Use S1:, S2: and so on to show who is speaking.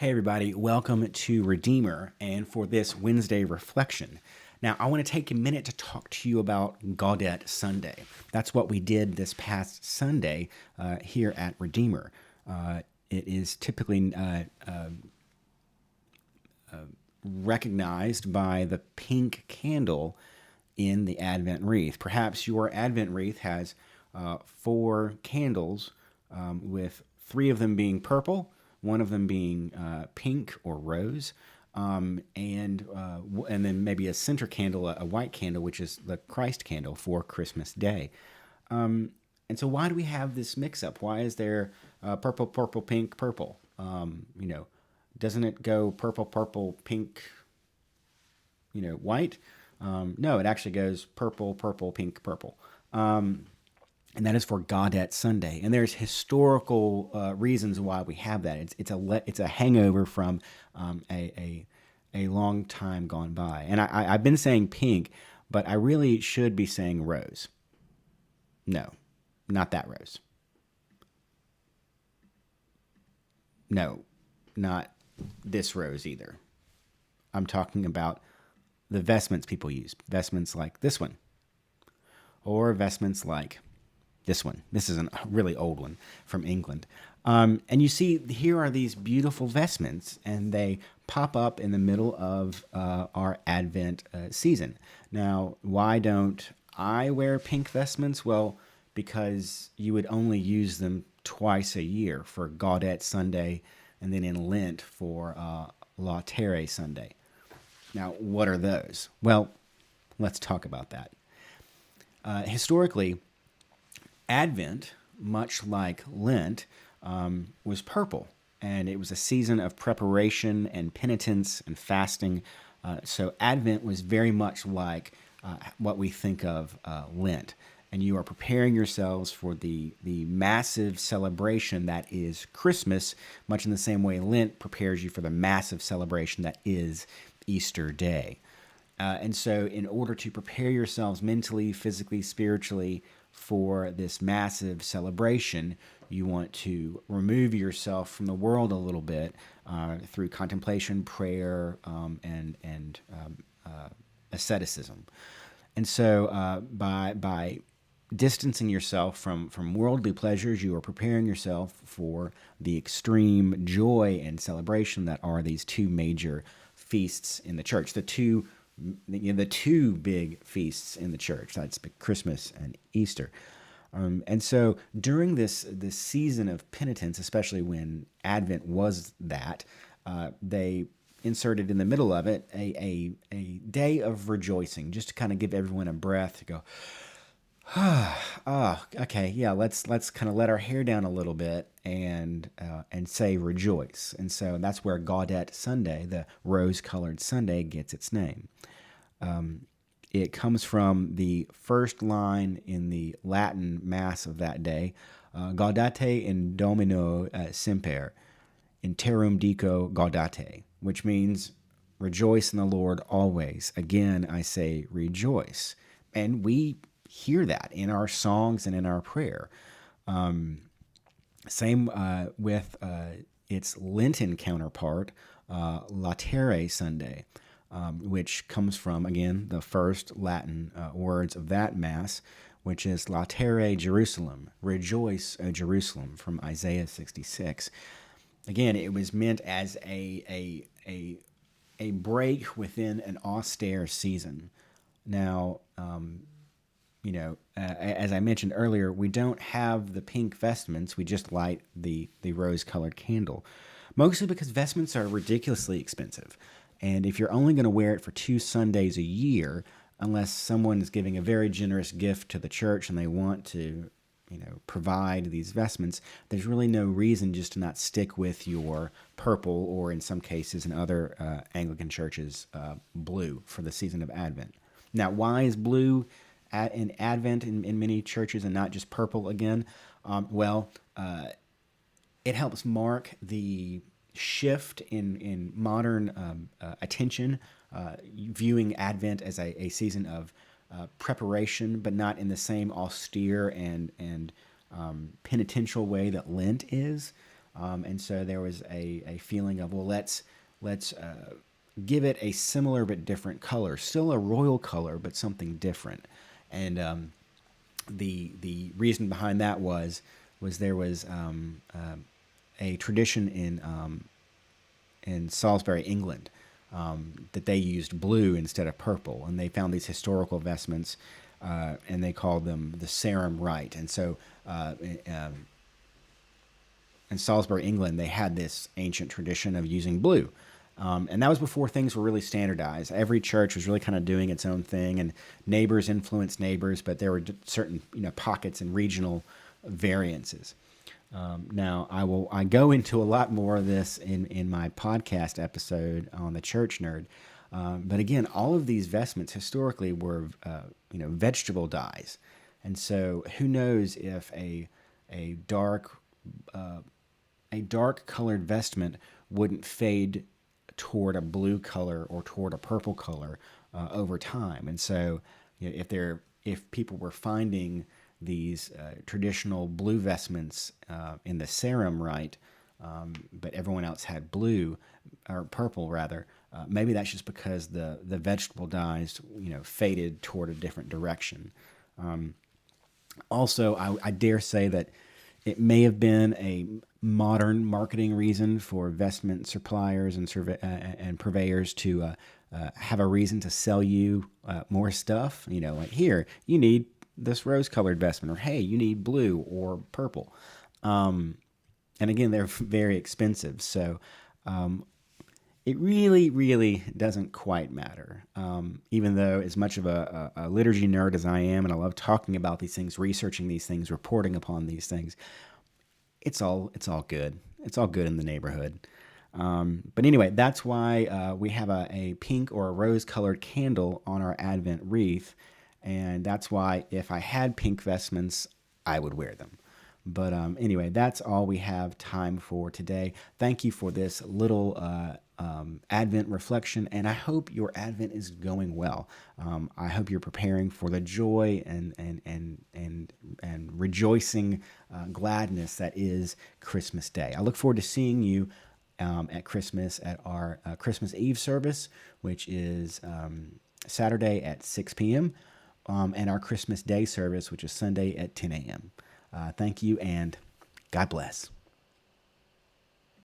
S1: Hey, everybody, welcome to Redeemer and for this Wednesday reflection. Now, I want to take a minute to talk to you about Gaudete Sunday. That's what we did this past Sunday here at Redeemer. It is typically recognized by the pink candle in the Advent wreath. Perhaps your Advent wreath has four candles, with three of them being purple, one of them being pink or rose, and then maybe a center candle, a white candle, which is the Christ candle for Christmas Day. And so, why do we have this mix-up? Why is there purple, purple, pink, purple? Doesn't it go purple, purple, pink, white? No, it actually goes purple, purple, pink, purple. And that is for Gaudete Sunday. And there's historical reasons why we have that. It's a hangover from a long time gone by. And I've been saying pink, but I really should be saying rose. No, not that rose. No, not this rose either. I'm talking about the vestments people use. Vestments like this one. Or vestments like this one. This is a really old one from England. And you see, here are these beautiful vestments, and they pop up in the middle of our Advent season. Now, why don't I wear pink vestments? Well, because you would only use them twice a year, for Gaudete Sunday and then in Lent for Laetare Sunday. Now, what are those? Well, let's talk about that. Historically, Advent, much like Lent, was purple, and it was a season of preparation and penitence and fasting. So Advent was very much like what we think of Lent, and you are preparing yourselves for the massive celebration that is Christmas, much in the same way Lent prepares you for the massive celebration that is Easter Day. And so in order to prepare yourselves mentally, physically, spiritually for this massive celebration, you want to remove yourself from the world a little bit through contemplation, prayer, and asceticism. And so by distancing yourself from worldly pleasures, you are preparing yourself for the extreme joy and celebration that are these two major feasts in the church. The two big feasts in the church. That's Christmas and Easter. And so during this season of penitence, especially when Advent was that, they inserted in the middle of it a day of rejoicing, just to kind of give everyone a breath to go, okay, yeah, let's kind of let our hair down a little bit and say rejoice. And so that's where Gaudete Sunday, the rose-colored Sunday, gets its name. It comes from the first line in the Latin Mass of that day, Gaudete in Domino semper, interum dico gaudete, which means rejoice in the Lord always. Again, I say rejoice. And we hear that in our songs and in our prayer. Same with its Lenten counterpart, Laetare Sunday, which comes from, again, the first Latin words of that Mass, which is Laetare Jerusalem, rejoice, O Jerusalem, from Isaiah 66. Again, it was meant as a break within an austere season. Now, as I mentioned earlier, we don't have the pink vestments. We just light the rose-colored candle, mostly because vestments are ridiculously expensive. And if you're only going to wear it for 2 Sundays a year, unless someone is giving a very generous gift to the church and they want to, provide these vestments, there's really no reason just to not stick with your purple, or in some cases in other Anglican churches, blue for the season of Advent. Now, why is blue in Advent in many churches and not just purple again? It helps mark the shift in modern attention, viewing Advent as a season of preparation, but not in the same austere and penitential way that Lent is. And so there was a feeling of, well, let's give it a similar but different color, still a royal color, but something different. And the reason behind that was there was a tradition in Salisbury, England, that they used blue instead of purple, and they found these historical vestments, and they called them the Sarum Rite. And so, in Salisbury, England, they had this ancient tradition of using blue. And that was before things were really standardized. Every church was really kind of doing its own thing, and neighbors influenced neighbors, but there were certain pockets and regional variances. Now, I go into a lot more of this in my podcast episode on the Church Nerd. But again, all of these vestments historically were vegetable dyes, and so who knows if a dark a dark colored vestment wouldn't fade toward a blue color or toward a purple color over time. And so, if people were finding these traditional blue vestments in the Sarum Rite, but everyone else had blue or purple rather, maybe that's just because the vegetable dyes faded toward a different direction. Also, I dare say that it may have been a modern marketing reason for vestment suppliers and purveyors to have a reason to sell you more stuff. Like, here, you need this rose-colored vestment, or hey, you need blue or purple. And again, they're very expensive, so it really, really doesn't quite matter. Even though, as much of a liturgy nerd as I am, and I love talking about these things, researching these things, reporting upon these things, it's all good. It's all good in the neighborhood. But anyway, that's why we have a pink or a rose-colored candle on our Advent wreath, and that's why if I had pink vestments, I would wear them. But anyway, that's all we have time for today. Thank you for this little Advent reflection, and I hope your Advent is going well. I hope you're preparing for the joy and rejoicing gladness that is Christmas Day. I look forward to seeing you at Christmas at our Christmas Eve service, which is Saturday at 6 p.m., and our Christmas Day service, which is Sunday at 10 a.m. Thank you, and God bless.